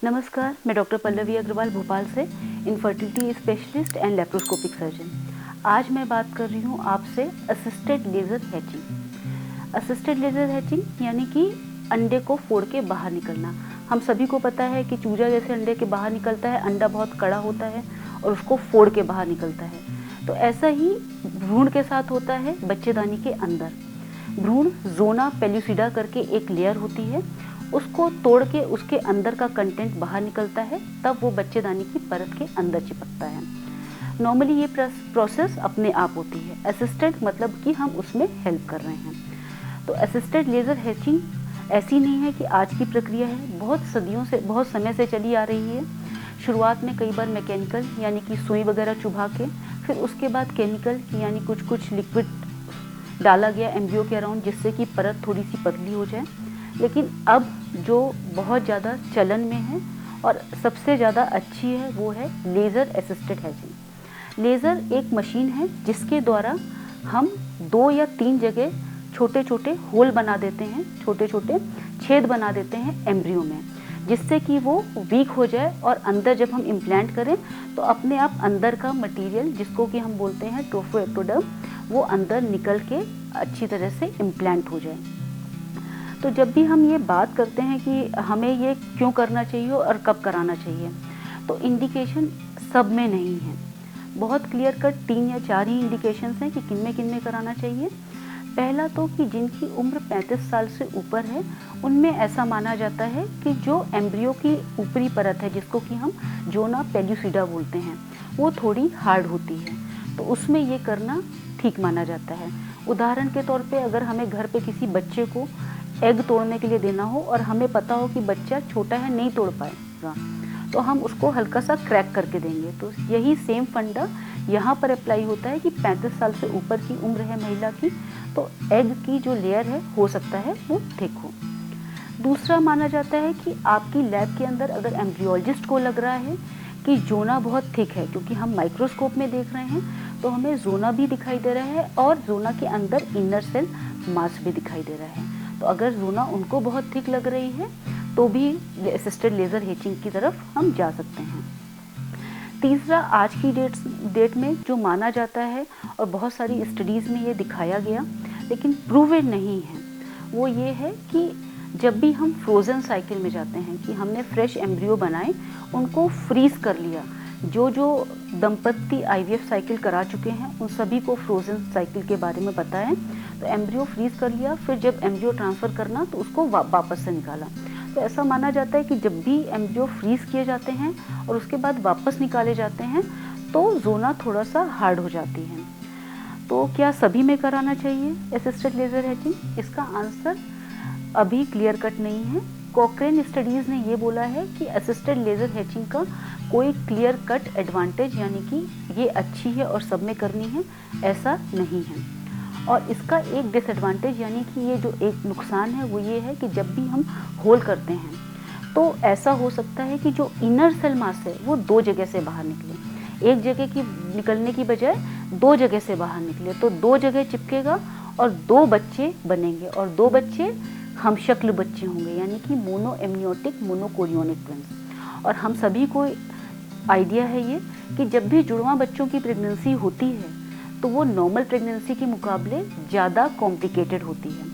नमस्कार, मैं डॉक्टर पल्लवी अग्रवाल भोपाल से infertility specialist and laparoscopic surgeon. आज मैं बात कर रही हूँ आपसे assisted laser hatching. Assisted laser hatching यानी कि अंडे को फोड़ के बाहर निकलना। हम सभी को पता है कि चूजा जैसे अंडे के बाहर निकलता है, अंडा बहुत कड़ा होता है और उसको फोड़ के बाहर निकलता है। तो ऐसा ही भ्रूण के साथ होता है बच्चेदानी के अंदर। भ्रूण ज़ोना पेल्यूसिडा करके एक लेयर होती है, उसको तोड़ के उसके अंदर का कंटेंट बाहर निकलता है, तब वो बच्चेदानी की परत के अंदर चिपकता है। नॉर्मली ये प्रोसेस अपने आप होती है। असिस्टेड मतलब कि हम उसमें हेल्प कर रहे हैं। तो असिस्टेड लेज़र हैचिंग ऐसी नहीं है कि आज की प्रक्रिया है, बहुत सदियों से, बहुत समय से चली आ रही है। शुरुआत में कई बार मैकेनिकल यानी कि सुई वगैरह चुभा के, फिर उसके बाद केमिकल यानी कुछ लिक्विड डाला गया एम्ब्रियो के अराउंड, जिससे कि परत थोड़ी सी पतली हो जाए। लेकिन अब जो बहुत ज़्यादा चलन में है और सबसे ज़्यादा अच्छी है वो है लेज़र असिस्टेड हैचिंग। लेज़र एक मशीन है जिसके द्वारा हम 2 या 3 जगह छोटे छोटे होल बना देते हैं, छोटे छोटे छेद बना देते हैं एम्ब्रियो में, जिससे कि वो वीक हो जाए और अंदर जब हम इम्प्लांट करें तो अपने आप अंदर का मटेरियल, जिसको कि हम बोलते हैं ट्रोफोएक्टोडर्म, वो अंदर निकल के अच्छी तरह से इम्प्लांट हो जाए। तो जब भी हम ये बात करते हैं कि हमें ये क्यों करना चाहिए और कब कराना चाहिए, तो इंडिकेशन सब में नहीं है। बहुत क्लियर कट 3 या 4 ही इंडिकेशंस हैं कि किन में कराना चाहिए। पहला तो कि जिनकी उम्र 35 साल से ऊपर है, उनमें ऐसा माना जाता है कि जो एम्ब्रियो की ऊपरी परत है, जिसको कि हम ज़ोना पेल्यूसिडा बोलते हैं, वो थोड़ी हार्ड होती है, तो उसमें ये करना ठीक माना जाता है। उदाहरण के तौर पे अगर हमें घर पे किसी बच्चे को एग तोड़ने के लिए देना हो और हमें पता हो कि बच्चा छोटा है, नहीं तोड़ पाएगा, तो हम उसको हल्का सा क्रैक करके देंगे। तो यही सेम फंडा यहाँ पर अप्लाई होता है कि 35 साल से ऊपर की उम्र है महिला की, तो एग की जो लेयर है हो सकता है वो थिक हो। दूसरा माना जाता है कि आपकी लैब के अंदर अगर एम्ब्रियोलॉजिस्ट को लग रहा है कि ज़ोना बहुत थिक है, क्योंकि हम माइक्रोस्कोप में देख रहे हैं तो हमें ज़ोना भी दिखाई दे रहा है और ज़ोना के अंदर इनर सेल मास भी दिखाई दे रहा है, तो अगर ज़ोना उनको बहुत थिक लग रही है तो भी असिस्टेड लेज़र हैचिंग की तरफ हम जा सकते हैं। तीसरा, आज की डेट में जो माना जाता है और बहुत सारी स्टडीज़ में ये दिखाया गया लेकिन प्रूवेड नहीं है, वो ये है कि जब भी हम फ्रोज़न साइकिल में जाते हैं कि हमने फ्रेश एम्ब्रियो बनाए, उनको फ्रीज़ कर लिया, जो दंपत्ति आईवीएफ साइकिल करा चुके हैं उन सभी को फ्रोज़न साइकिल के बारे में पता है। तो एम्ब्रियो फ्रीज़ कर लिया, फिर जब एम्ब्रियो ट्रांसफ़र करना तो उसको वापस से निकाला। तो ऐसा माना जाता है कि जब भी एम्ब्रियो फ्रीज़ किए जाते हैं और उसके बाद वापस निकाले जाते हैं तो ज़ोना थोड़ा सा हार्ड हो जाती है। तो क्या सभी में कराना चाहिए असिस्टेड लेज़र हैचिंग? इसका आंसर अभी क्लियर कट नहीं है। कॉक्रेन स्टडीज़ ने ये बोला है कि असिस्टेड लेज़र हैचिंग का कोई क्लियर कट एडवांटेज यानी कि ये अच्छी है और सब में करनी है, ऐसा नहीं है। और इसका एक डिसएडवांटेज यानी कि ये जो एक नुकसान है वो ये है कि जब भी हम होल करते हैं तो ऐसा हो सकता है कि जो इनर सेल मास है वो 2 जगह से बाहर निकले, एक जगह की निकलने की बजाय 2 जगह से बाहर निकले, तो 2 जगह चिपकेगा और 2 बच्चे बनेंगे और 2 बच्चे हम शक्ल बच्चे होंगे, यानी कि मोनो एमनियोटिक मोनोकोरियोनिक ट्विंस। और हम सभी को आइडिया है ये कि जब भी जुड़वा बच्चों की प्रेगनेंसी होती है तो वो नॉर्मल प्रेगनेंसी के मुकाबले ज़्यादा कॉम्प्लिकेटेड होती है,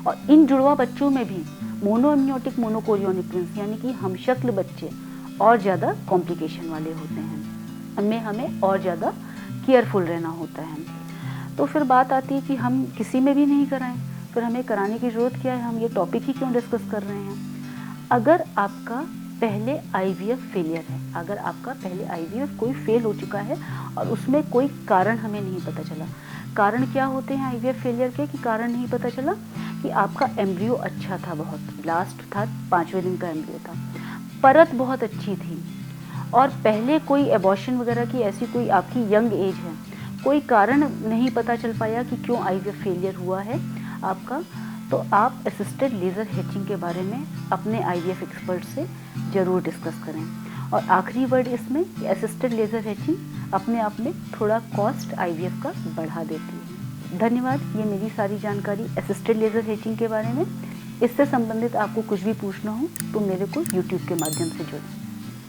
और इन जुड़वा बच्चों में भी मोनो एमनियोटिक मोनोकोरियोनिक ट्विंस यानी कि हम शक्ल बच्चे और ज़्यादा कॉम्प्लिकेशन वाले होते हैं, उनमें हमें और ज़्यादा केयरफुल रहना होता है। तो फिर बात आती है कि हम किसी में भी नहीं कराएं, फिर हमें कराने की ज़रूरत क्या है, हम ये टॉपिक ही क्यों डिस्कस कर रहे हैं? अगर आपका पहले आईवीएफ फेलियर है, अगर आपका पहले आईवीएफ कोई फेल हो चुका है और उसमें कोई कारण हमें नहीं पता चला, कारण क्या होते हैं आईवीएफ फेलियर के कि कारण नहीं पता चला कि आपका एम्ब्रियो अच्छा था, बहुत लास्ट था, 5वें दिन का एम्ब्रियो था, परत बहुत अच्छी थी और पहले कोई एबॉर्शन वगैरह की ऐसी कोई आपकी यंग एज है, कोई कारण नहीं पता चल पाया कि क्यों आईवीएफ फेलियर हुआ है आपका, तो आप असिस्टेड लेज़र हैचिंग के बारे में अपने आईवीएफ एक्सपर्ट से ज़रूर डिस्कस करें। और आखिरी वर्ड इसमें कि असिस्टेड लेज़र हैचिंग अपने आप में थोड़ा कॉस्ट आईवीएफ का बढ़ा देती है। धन्यवाद, ये मेरी सारी जानकारी असिस्टेड लेज़र हैचिंग के बारे में। इससे संबंधित आपको कुछ भी पूछना हो तो मेरे को यूट्यूब के माध्यम से जुड़ें।